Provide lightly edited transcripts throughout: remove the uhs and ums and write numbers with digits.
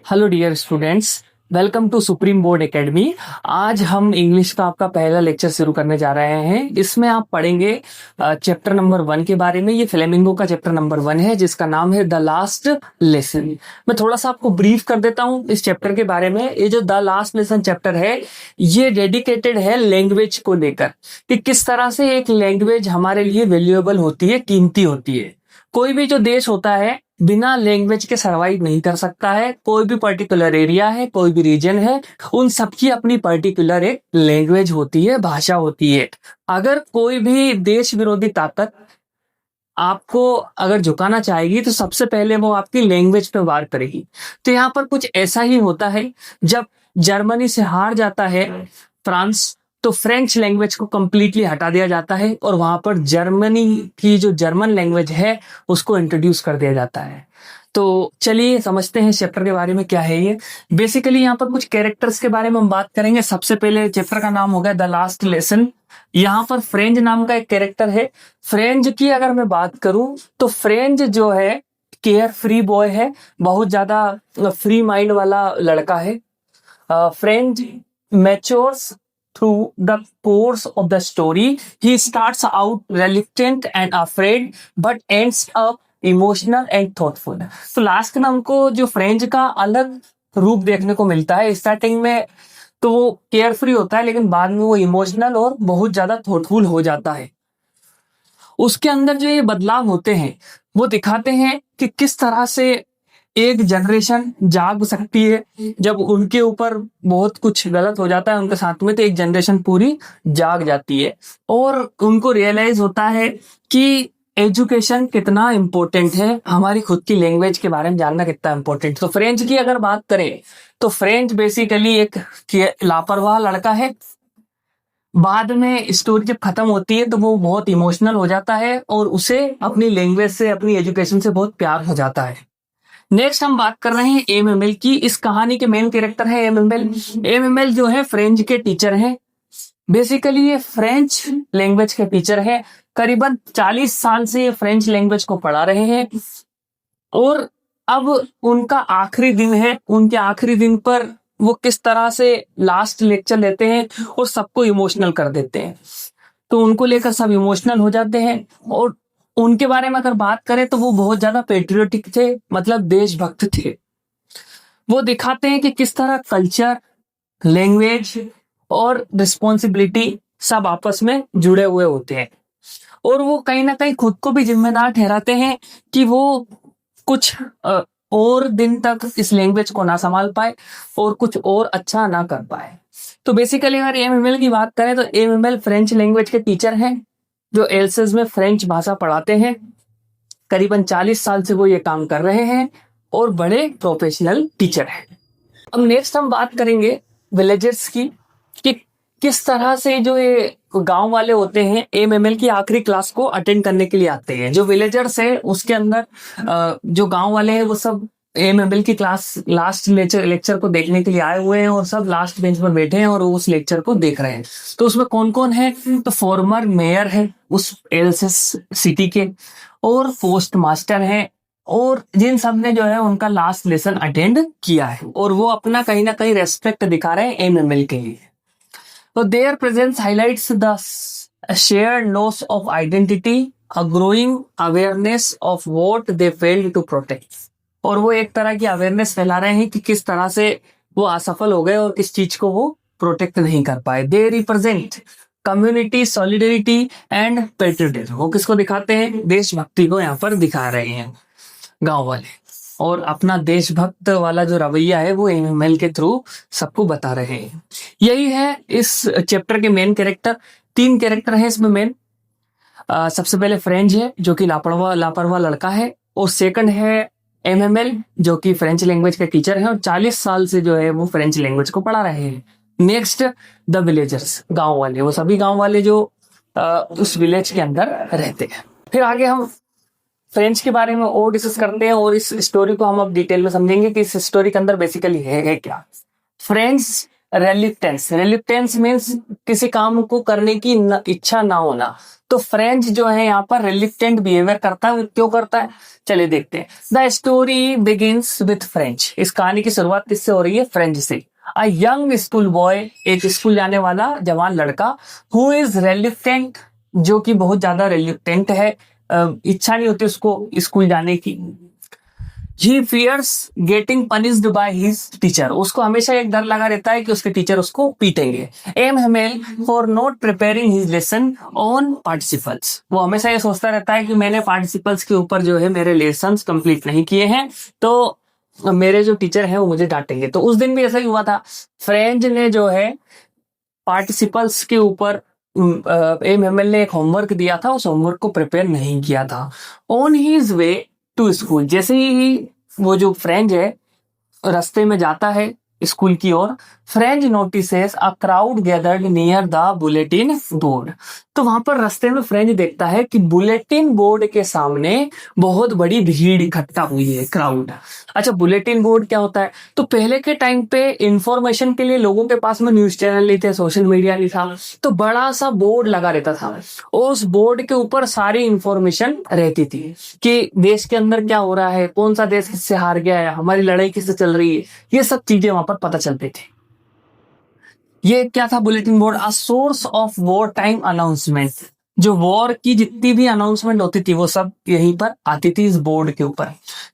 Hello dear students, welcome to supreme board academy. आज हम English का आपका पहला लेक्चर शुरू करने जा रहे हैं। इसमें आप पढ़ेंगे चैप्टर नंबर 1 के बारे में। ये फ्लेमिंगो का चैप्टर नंबर 1 है जिसका नाम है द लास्ट लेसन। मैं थोड़ा सा आपको ब्रीफ कर देता हूँ इस चैप्टर के बारे में। ये जो द लास्ट लेसन चैप्टर है ये डेडिकेटेड है लैंग्वेज को लेकर कि किस तरह से एक लैंग्वेज हमारे लिए वैल्यूएबल होती है, कीमती होती है। कोई भी जो देश होता है बिना लैंग्वेज के सरवाइव नहीं कर सकता है। कोई भी पर्टिकुलर एरिया है, कोई भी रीजन है, उन सबकी अपनी पर्टिकुलर एक लैंग्वेज होती है, भाषा होती है। अगर कोई भी देश विरोधी ताकत आपको अगर झुकाना चाहेगी तो सबसे पहले वो आपकी लैंग्वेज पे वार करेगी। तो यहाँ पर कुछ ऐसा ही होता है। जब जर्मनी से हार जाता है फ्रांस, तो फ्रेंच लैंग्वेज को कंप्लीटली हटा दिया जाता है और वहां पर जर्मनी की जो जर्मन लैंग्वेज है उसको इंट्रोड्यूस कर दिया जाता है। तो चलिए समझते हैं इस चैप्टर के बारे में क्या है ये। बेसिकली यहाँ पर कुछ कैरेक्टर्स के बारे में हम बात करेंगे। सबसे पहले चैप्टर का नाम होगा द लास्ट लेसन। यहाँ पर फ्रेंच नाम का एक कैरेक्टर है। फ्रेंच की अगर मैं बात करूं तो फ्रेंच जो है केयर फ्री बॉय है, बहुत ज्यादा फ्री माइंड वाला लड़का है। French matures through the course of the story. He starts out reluctant and afraid but ends up emotional and thoughtful. तो लास्ट में हमको जो फ्रेंच का अलग रूप देखने को मिलता है। स्टार्टिंग में तो वो केयर फ्री होता है लेकिन बाद में वो इमोशनल और बहुत ज्यादा थॉटफुल हो जाता है। उसके अंदर जो ये बदलाव होते हैं वो दिखाते हैं कि किस तरह से एक जनरेशन जाग सकती है। जब उनके ऊपर बहुत कुछ गलत हो जाता है उनके साथ में, तो एक जनरेशन पूरी जाग जाती है और उनको रियलाइज होता है कि एजुकेशन कितना इम्पोर्टेंट है, हमारी खुद की लैंग्वेज के बारे में जानना कितना इम्पोर्टेंट। तो फ्रेंच की अगर बात करें तो फ्रेंच बेसिकली एक लापरवाह लड़का है। बाद में स्टोरी जब खत्म होती है तो वो बहुत इमोशनल हो जाता है और उसे अपनी लैंग्वेज से, अपनी एजुकेशन से बहुत प्यार हो जाता है। नेक्स्ट हम बात कर रहे हैं एमएमएल की। इस कहानी के मेन कैरेक्टर है एमएमएल। एमएमएल जो है फ्रेंच के टीचर हैं। बेसिकली ये फ्रेंच लैंग्वेज के टीचर हैं। करीबन 40 साल से ये फ्रेंच लैंग्वेज को पढ़ा रहे हैं और अब उनका आखिरी दिन है। उनके आखिरी दिन पर वो किस तरह से लास्ट लेक्चर लेते हैं और सबको इमोशनल कर देते हैं। तो उनको लेकर सब इमोशनल हो जाते हैं और उनके बारे में अगर बात करें तो वो बहुत ज्यादा पेट्रियोटिक थे, मतलब देशभक्त थे। वो दिखाते हैं कि किस तरह कल्चर, लैंग्वेज और रिस्पॉन्सिबिलिटी सब आपस में जुड़े हुए होते हैं और वो कहीं ना कहीं खुद को भी जिम्मेदार ठहराते हैं कि वो कुछ और दिन तक इस लैंग्वेज को ना संभाल पाए और कुछ और अच्छा ना कर पाए। तो बेसिकली अगर एमएमएल की बात करें तो एमएमएल फ्रेंच लैंग्वेज के टीचर हैं जो एल्सेस में फ्रेंच भाषा पढ़ाते हैं। करीबन 40 साल से वो ये काम कर रहे हैं और बड़े प्रोफेशनल टीचर हैं। अब नेक्स्ट हम बात करेंगे विलेजर्स की कि किस तरह से जो ये गांव वाले होते हैं एमएमएल की आखिरी क्लास को अटेंड करने के लिए आते हैं। जो विलेजर्स है उसके अंदर जो गांव वाले हैं वो सब एमएमएल की क्लास लास्ट लेक्चर को देखने के लिए आए हुए हैं और सब लास्ट बेंच पर बैठे हैं और उस लेक्चर को देख रहे हैं। तो उसमें कौन कौन है? तो फॉर्मर मेयर है उस एल्सेस सिटी के और पोस्ट मास्टर है और जिन सब ने जो है उनका लास्ट लेसन अटेंड किया है और वो अपना कहीं ना कहीं रेस्पेक्ट दिखा रहे हैं एमएमएल के लिए। तो their presence highlights the shared loss of identity, a growing awareness of what they failed to protect. और वो एक तरह की अवेयरनेस फैला रहे हैं कि किस तरह से वो असफल हो गए और किस चीज को वो प्रोटेक्ट नहीं कर पाए। They represent community solidarity and patriotism. वो किसको दिखाते हैं? देशभक्ति को यहाँ पर दिखा रहे हैं गांव वाले और अपना देशभक्त वाला जो रवैया है वो एमएमएल के थ्रू सबको बता रहे हैं। यही है इस चैप्टर के मेन कैरेक्टर। 3 कैरेक्टर है इसमें मेन। सबसे पहले फ्रेंच है जो कि लापरवाह लड़का है और सेकंड है एमएमएल जो कि फ्रेंच लैंग्वेज के टीचर हैं और 40 साल से जो है वो फ्रेंच लैंग्वेज को पढ़ा रहे हैं। नेक्स्ट द विलेजर्स, गांव वाले, वो सभी गांव वाले जो उस विलेज के अंदर रहते हैं। फिर आगे हम फ्रेंच के बारे में और डिस्कस करते हैं और इस स्टोरी को हम अब डिटेल में समझेंगे कि इस स्टोरी के अंदर बेसिकली है क्या। फ्रेंच रेलिक्टेंस, रेलिक्टेंस मीन्स किसी काम को करने की इच्छा ना होना। तो फ्रेंच जो है यहाँ पर रेलिक्टेंट बिहेवियर करता है। क्यों करता है, चलिए देखते हैं। The story begins with French. इस कहानी की शुरुआत किससे हो रही है, फ्रेंच से। अ यंग स्कूल बॉय, एक स्कूल जाने वाला जवान लड़का, हु इज रेलिक्टेंट, जो कि बहुत ज्यादा रेलिक्टेंट है, इच्छा नहीं होती उसको स्कूल जाने की। He fears getting punished by his teacher. उसको हमेशा एक डर लगा रहता है कि उसके टीचर उसको पीटेंगे। M Hamel for not preparing his lesson on participles. वो हमेशा ये सोचता रहता है कि मैंने पार्टिसिपल्स के ऊपर जो है मेरे लेसन्स कंप्लीट नहीं किए हैं, तो मेरे जो टीचर हैं वो मुझे डांटेंगे। तो उस दिन भी ऐसा ही हुआ था। फ्रेंच ने जो है पार्टिसिपल्स के ऊपर एम हेमेल ने एक होमवर्क दिया था, उस होमवर्क को प्रिपेयर नहीं किया था। On his way to school, जैसे ही वो जो फ्रेंच है रास्ते में जाता है स्कूल की ओर, Franz notices a crowd gathered near the bulletin board. तो वहां पर रास्ते में फ्रेंच देखता है कि बुलेटिन बोर्ड के सामने बहुत बड़ी भीड़ इकट्ठा हुई है, क्राउड। अच्छा, बुलेटिन बोर्ड क्या होता है, तो पहले के टाइम पे इंफॉर्मेशन के लिए लोगों के पास में न्यूज चैनल नहीं थे, सोशल मीडिया नहीं था, तो बड़ा सा बोर्ड लगा रहता था। उस बोर्ड के ऊपर सारी इंफॉर्मेशन रहती थी कि देश के अंदर क्या हो रहा है, कौन सा देश किससे हार गया है, हमारी लड़ाई किससे चल रही है, ये सब चीजें वहां पर पता चलती थी। ये क्या था bulletin board, a source of war time announcement. जो वॉर की जितनी भी अनाउंसमेंट होती थी वो सब यहीं पर आती थी इस बोर्ड के ऊपर।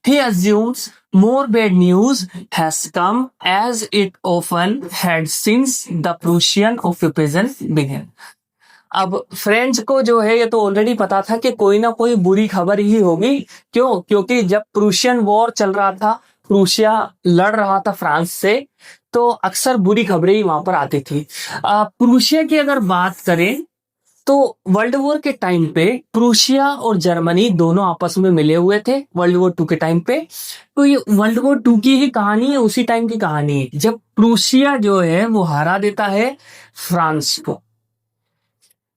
ही assumes more bad news has come as it often had since the Prussian occupation began। अब फ्रेंच को जो है ये तो ऑलरेडी पता था कि कोई ना कोई बुरी खबर ही होगी। क्यों, क्योंकि जब प्रूशियन वॉर चल रहा था, प्रूशिया लड़ रहा था फ्रांस से, तो अक्सर बुरी खबरें ही वहां पर आती थी। प्रूशिया की अगर बात करें तो वर्ल्ड वॉर के टाइम पे प्रूशिया और जर्मनी दोनों आपस में मिले हुए थे वर्ल्ड वॉर 2 के टाइम पे। तो ये वर्ल्ड वॉर 2 की ही कहानी है, उसी टाइम की कहानी है जब प्रूशिया जो है वो हरा देता है फ्रांस को।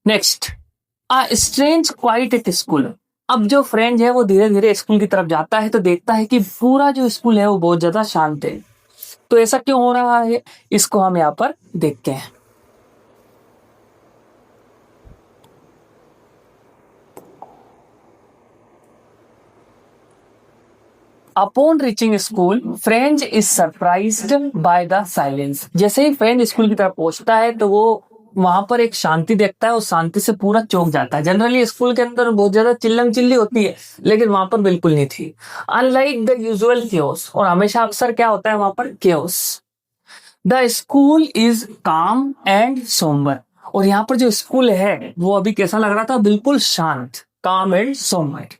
Next, a strange quite at school. अब जो फ्रेंच है वो धीरे धीरे स्कूल की तरफ जाता है तो देखता है कि पूरा जो स्कूल है वो बहुत ज्यादा शांत है। तो ऐसा क्यों हो रहा है, इसको हम यहाँ पर देखते हैं। Upon reaching school French is surprised by the silence. जैसे ही फ्रेंच स्कूल की तरफ पहुंचता है तो वो वहां पर एक शांति देखता है और शांति से पूरा चौंक जाता है। जनरली स्कूल के अंदर बहुत ज्यादा चिल्लम चिल्ली होती है, लेकिन वहां पर बिल्कुल नहीं थी। अनलाइक द यूजुअल chaos, और हमेशा अक्सर क्या होता है वहां पर, chaos। द स्कूल इज काम एंड सोमबर। और यहाँ पर जो स्कूल है वो अभी कैसा लग रहा था, बिल्कुल शांत, calm and sombre.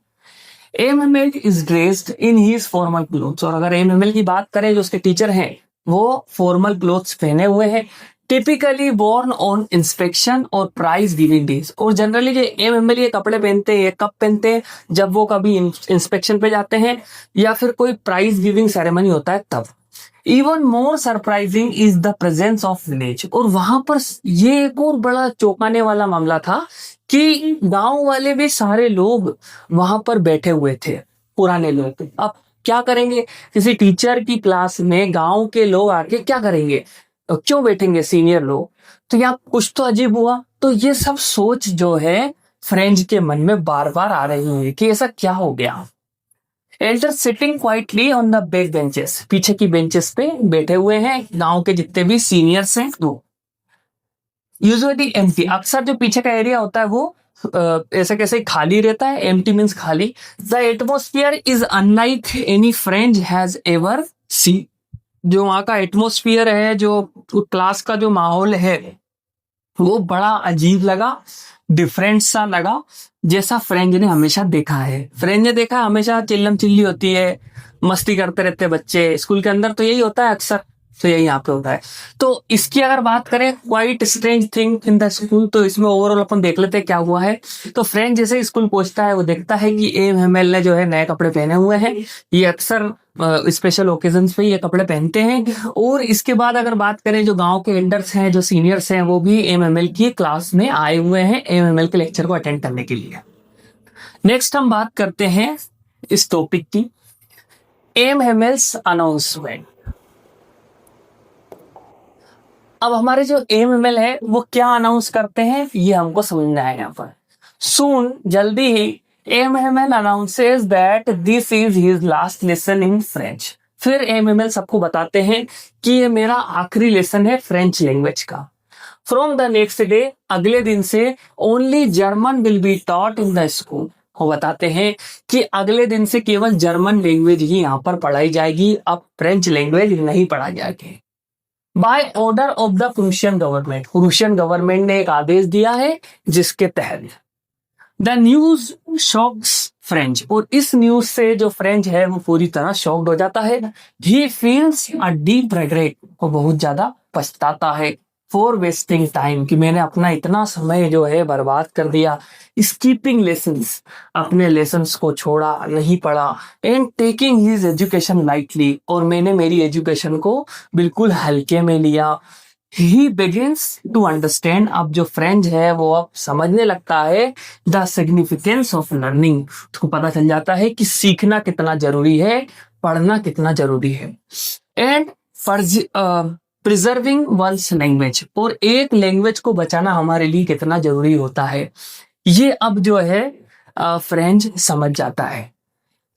M Hamel is dressed in his formal clothes. और अगर एमएमएल की बात करें जो उसके टीचर हैं वो फॉर्मल क्लोथ्स पहने हुए हैं। टिपिकली बोर्न ऑन इंस्पेक्शन और प्राइज गिविंग डेज। और जनरली जो एमएमएल ये कपड़े पहनते हैं, ये कब पहनते हैं, जब वो कभी इंस्पेक्शन पे जाते हैं या फिर कोई प्राइज गिविंग सेरेमनी होता है तब। Even more surprising is the presence of village. और वहां पर ये एक और बड़ा चौंकाने वाला मामला था कि गांव वाले भी सारे लोग वहां पर बैठे हुए थे, पुराने लोग। अब क्या करेंगे, किसी टीचर की क्लास में गांव के लोग आके क्या करेंगे, क्यों बैठेंगे सीनियर लोग। तो यहाँ कुछ तो अजीब हुआ। तो ये सब सोच जो है फ्रेंच के मन में बार बार आ रही है कि ऐसा क्या हो गया। Elder sitting quietly on the back benches. पीछे की बेंचेस पे बैठे हुए हैं गांव के जितने भी सीनियर्स हैं वो। यूजुअली एम्प्टी, अक्सर जो पीछे का एरिया होता है वो ऐसे कैसे खाली रहता है, एम्प्टी मींस खाली। The atmosphere is unlike any French has ever see. जो वहां का एटमोस्फियर है, जो क्लास का जो माहौल है वो बड़ा अजीब लगा, डिफरेंट सा लगा, जैसा फ्रेंच ने हमेशा देखा है। फ्रेंच ने देखा हमेशा चिल्लम चिल्ली होती है, मस्ती करते रहते बच्चे स्कूल के अंदर, तो यही होता है अक्सर, तो यही यहाँ पे होता है। तो इसकी अगर बात करें quite strange thing in the school, तो इसमें ओवरऑल अपन देख लेते हैं क्या हुआ है। तो फ्रेंच जैसे स्कूल पहुंचता है वो देखता है कि एमएमएल ने जो है नए कपड़े पहने हुए हैं। ये अक्सर स्पेशल ओकेजन्स पे ये कपड़े पहनते हैं। और इसके बाद अगर बात करें जो गांव के एल्डर्स हैं, जो सीनियर्स हैं, वो भी एमएमएल की क्लास में आए हुए हैं एमएमएल के लेक्चर को अटेंड करने के लिए। नेक्स्ट हम बात करते हैं इस टॉपिक की, एमएमएल्स अनाउंसमेंट। अब हमारे जो एएमएमएल है वो क्या अनाउंस करते हैं ये हमको समझना है यहाँ पर। सून, जल्दी ही, M Hamel announces that this is his last lesson in French. फिर एएमएमएल सबको बताते हैं कि ये मेरा आखिरी लेसन है फ्रेंच लैंग्वेज का। फ्रॉम द नेक्स्ट डे, अगले दिन से only German will be taught in the school. वो बताते हैं कि अगले दिन से केवल जर्मन लैंग्वेज ही यहाँ पर पढ़ाई जाएगी, अब फ्रेंच लैंग्वेज नहीं पढ़ा जाएगी। By order of the Prussian government, Prussian government ने एक आदेश दिया है जिसके तहत द न्यूज शॉक्स फ्रेंच, और इस न्यूज से जो फ्रेंच है वो पूरी तरह शॉक्ड हो जाता है। He feels a deep regret, वो बहुत ज्यादा पछताता है। फॉर वेस्टिंग टाइम, कि मैंने अपना इतना समय जो है बर्बाद कर दिया। स्कीपिंग लेसन्स, अपने लेसन्स को छोड़ा, नहीं पढ़ा। And taking his education lightly, और मैंने मेरी एजुकेशन को बिल्कुल हल्के में लिया। ही बिगिंस टू अंडरस्टैंड, अब जो फ्रेंच है वो अब समझने लगता है द सिग्निफिकेंस ऑफ लर्निंग, उसको पता चल जाता है कि सीखना कितना जरूरी है, पढ़ना कितना जरूरी है। एंड प्रिजर्विंग वंस लैंग्वेज, और एक लैंग्वेज को बचाना हमारे लिए कितना जरूरी होता है, ये अब जो है फ्रेंच समझ जाता है।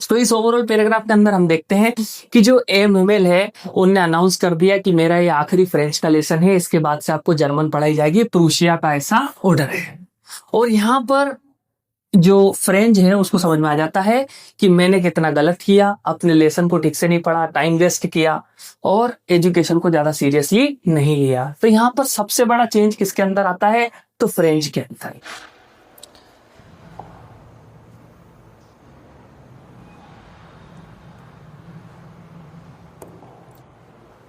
तो इस ओवरऑल पैराग्राफ के अंदर हम देखते हैं कि जो एएमएमएल है उनने अनाउंस कर दिया कि मेरा ये आखिरी फ्रेंच का लेसन है, इसके बाद से आपको जर्मन पढ़ाई जाएगी, प्रूशिया का ऐसा ऑर्डर है। और यहाँ पर जो फ्रेंच है उसको समझ में आ जाता है कि मैंने कितना गलत किया, अपने लेसन को ठीक से नहीं पढ़ा, टाइम वेस्ट किया और एजुकेशन को ज्यादा सीरियसली नहीं लिया। तो यहाँ पर सबसे बड़ा चेंज किसके अंदर आता है, तो फ्रेंच के अंदर।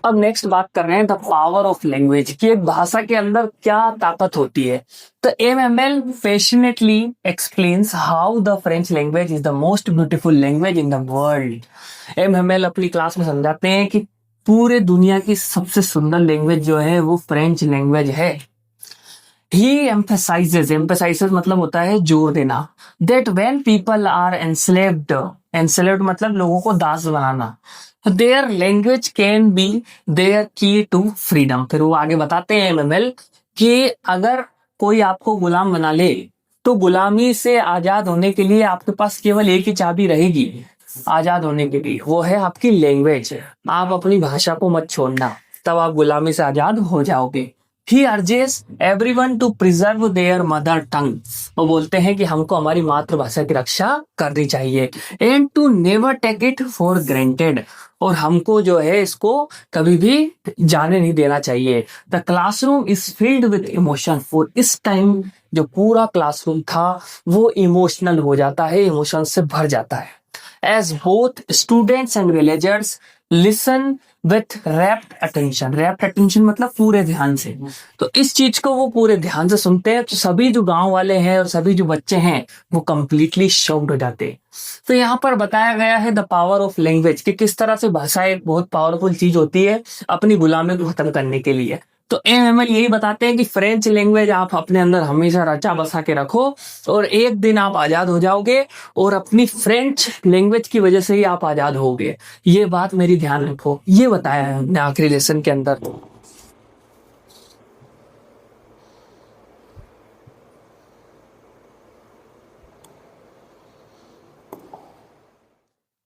अब नेक्स्ट बात कर रहे हैं द पावर ऑफ लैंग्वेज, कि एक भाषा के अंदर क्या ताकत होती है। तो M Hamel passionately explains how the French language is the most beautiful language in the world. M Hamel अपनी क्लास में समझाते हैं कि पूरे दुनिया की सबसे सुंदर लैंग्वेज जो है वो फ्रेंच लैंग्वेज है। ही एम्फेसाइजेस, एम्फेसाइजेस मतलब होता है जोर देना, that when people are enslaved, enslaved मतलब लोगों को दास बनाना, their language can be their key to freedom. फिर वो आगे बताते हैं एमएमएल कि अगर कोई आपको गुलाम बना ले तो गुलामी से आजाद होने के लिए आपके पास केवल एक ही चाबी रहेगी आजाद होने के लिए, वो है आपकी लैंग्वेज। आप अपनी भाषा को मत छोड़ना, तब आप गुलामी से आजाद हो जाओगे। He urges everyone to preserve their mother tongue. वो बोलते हैं कि हमको हमारी मातृभाषा की रक्षा करनी चाहिए। And to never take it for granted. और हमको जो है इसको कभी भी जाने नहीं देना चाहिए। The classroom is filled with emotion. और इस टाइम जो पूरा क्लासरूम था वो इमोशनल हो जाता है, इमोशन से भर जाता है। As both students and villagers listen with rapt attention, rapt attention मतलब पूरे ध्यान से। तो इस चीज को वो पूरे ध्यान से सुनते हैं, तो सभी जो गांव वाले हैं और सभी जो बच्चे हैं वो कंप्लीटली शॉक्ड हो जाते हैं। तो यहाँ पर बताया गया है द पावर ऑफ लैंग्वेज, कि किस तरह से भाषा एक बहुत पावरफुल चीज होती है अपनी गुलामी को खत्म करने के लिए। तो एएमएमएल यही बताते हैं कि फ्रेंच लैंग्वेज आप अपने अंदर हमेशा रचा बसा के रखो और एक दिन आप आजाद हो जाओगे, और अपनी फ्रेंच लैंग्वेज की वजह से ही आप आजाद होगे। ये बात मेरी ध्यान रखो, ये बताया है हमने आखिरी लेसन के अंदर।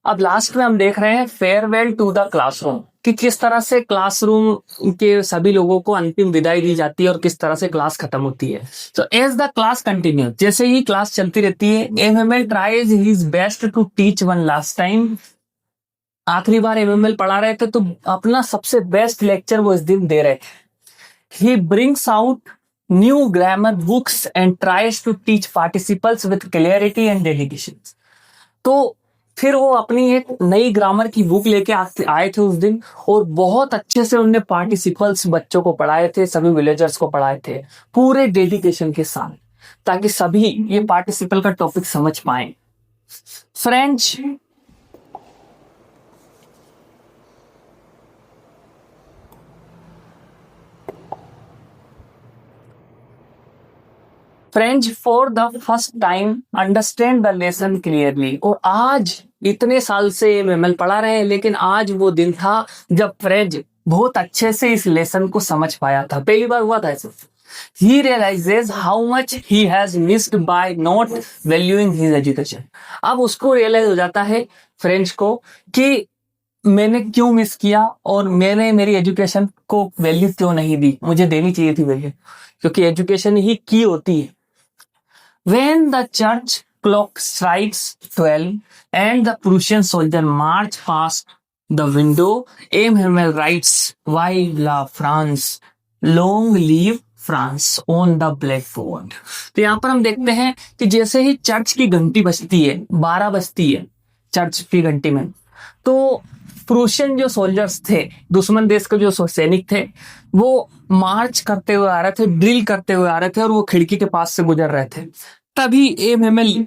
अब लास्ट में हम देख रहे हैं फेयरवेल टू द क्लासरूम, कि किस तरह से क्लासरूम के सभी लोगों को अंतिम विदाई दी जाती है और किस तरह से क्लास खत्म होती है। तो एज द क्लास कंटिन्यू, जैसे ही क्लास चलती रहती है, M Hamel tries his best to teach one last time. आखिरी बार एमएमएल पढ़ा रहे थे तो अपना सबसे बेस्ट लेक्चर वो इस दिन दे रहे थे। He brings out new grammar books and tries to teach participles with clarity and dedication. तो फिर वो अपनी एक नई ग्रामर की बुक लेके आए थे उस दिन, और बहुत अच्छे से उनने पार्टिसिपल्स बच्चों को पढ़ाए थे, सभी विलेजर्स को पढ़ाए थे पूरे डेडिकेशन के साथ, ताकि सभी ये पार्टिसिपल का टॉपिक समझ पाए। French French for the first time understand the lesson clearly. और आज इतने साल से एमएमएल पढ़ा रहे हैं, लेकिन आज वो दिन था जब फ्रेंच बहुत अच्छे से इस लेसन को समझ पाया था। पहली बार हुआ था ऐसे। He realizes how much he has missed by not valuing his education. अब उसको रियलाइज हो जाता है फ्रेंच को कि मैंने क्यों मिस किया और मैंने मेरी एजुकेशन को वैल्यू क्यों नहीं दी, मुझे देनी चाहिए थी वैल्यू, क्योंकि एजुकेशन ही की होती है। When the church clock strikes 12 and the Prussian soldier march past the window, Emmanuel writes, "Vive la France, long live France on the blackboard. तो यहाँ पर हम देखते हैं कि जैसे ही चर्च की घंटी बजती है, 12 बजती है चर्च की घंटी में, तो प्रूशियन जो सोल्जर्स थे, दुश्मन देश के जो सैनिक थे, वो मार्च करते हुए आ रहे थे, ड्रिल करते हुए आ रहे थे और वो खिड़की के पास से गुजर रहे थे। तभी एमएमएल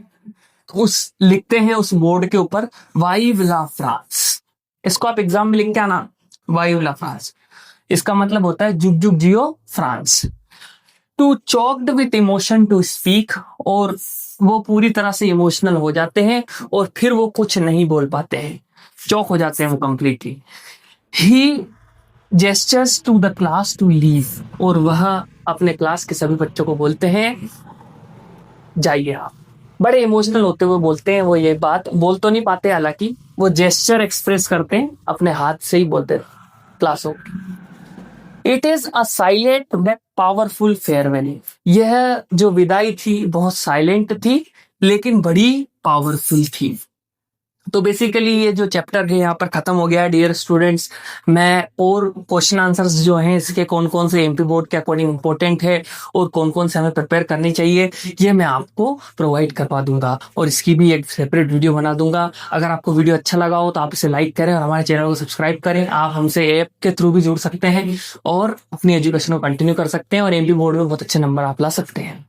उस लिखते हैं उस बोर्ड के ऊपर, वाइव ला फ्रांस। इसको आप एग्जाम में लिख के आना, वाइव ला फ्रांस। इसका मतलब होता है जुग जुग जियो France. Too choked with emotion to speak, और वो पूरी तरह से इमोशनल हो जाते हैं और फिर वो कुछ नहीं बोल पाते हैं, चौक हो जाते हैं वो completely. He gestures to the class to leave, और वह अपने क्लास के सभी बच्चों को बोलते हैं जाइए आप। बड़े इमोशनल होते हुए बोलते हैं वो, ये बात बोल तो नहीं पाते, हालांकि वो जेस्चर एक्सप्रेस करते हैं, अपने हाथ से ही बोलते क्लासों। It is a silent but powerful farewell. यह जो विदाई थी बहुत साइलेंट थी लेकिन बड़ी पावरफुल थी। तो बेसिकली ये जो चैप्टर है यहाँ पर खत्म हो गया है डियर स्टूडेंट्स। मैं और क्वेश्चन आंसर्स जो हैं इसके कौन कौन से एमपी बोर्ड के अकॉर्डिंग इंपॉर्टेंट है और कौन कौन से हमें प्रिपेयर करनी चाहिए, ये मैं आपको प्रोवाइड करवा दूंगा और इसकी भी एक सेपरेट वीडियो बना दूंगा। अगर आपको वीडियो अच्छा लगा हो तो आप इसे लाइक करें और हमारे चैनल को सब्सक्राइब करें। आप हमसे ऐप के थ्रू भी जुड़ सकते हैं और अपनी एजुकेशन को कंटिन्यू कर सकते हैं और एमपी बोर्ड में बहुत अच्छे नंबर आप ला सकते हैं।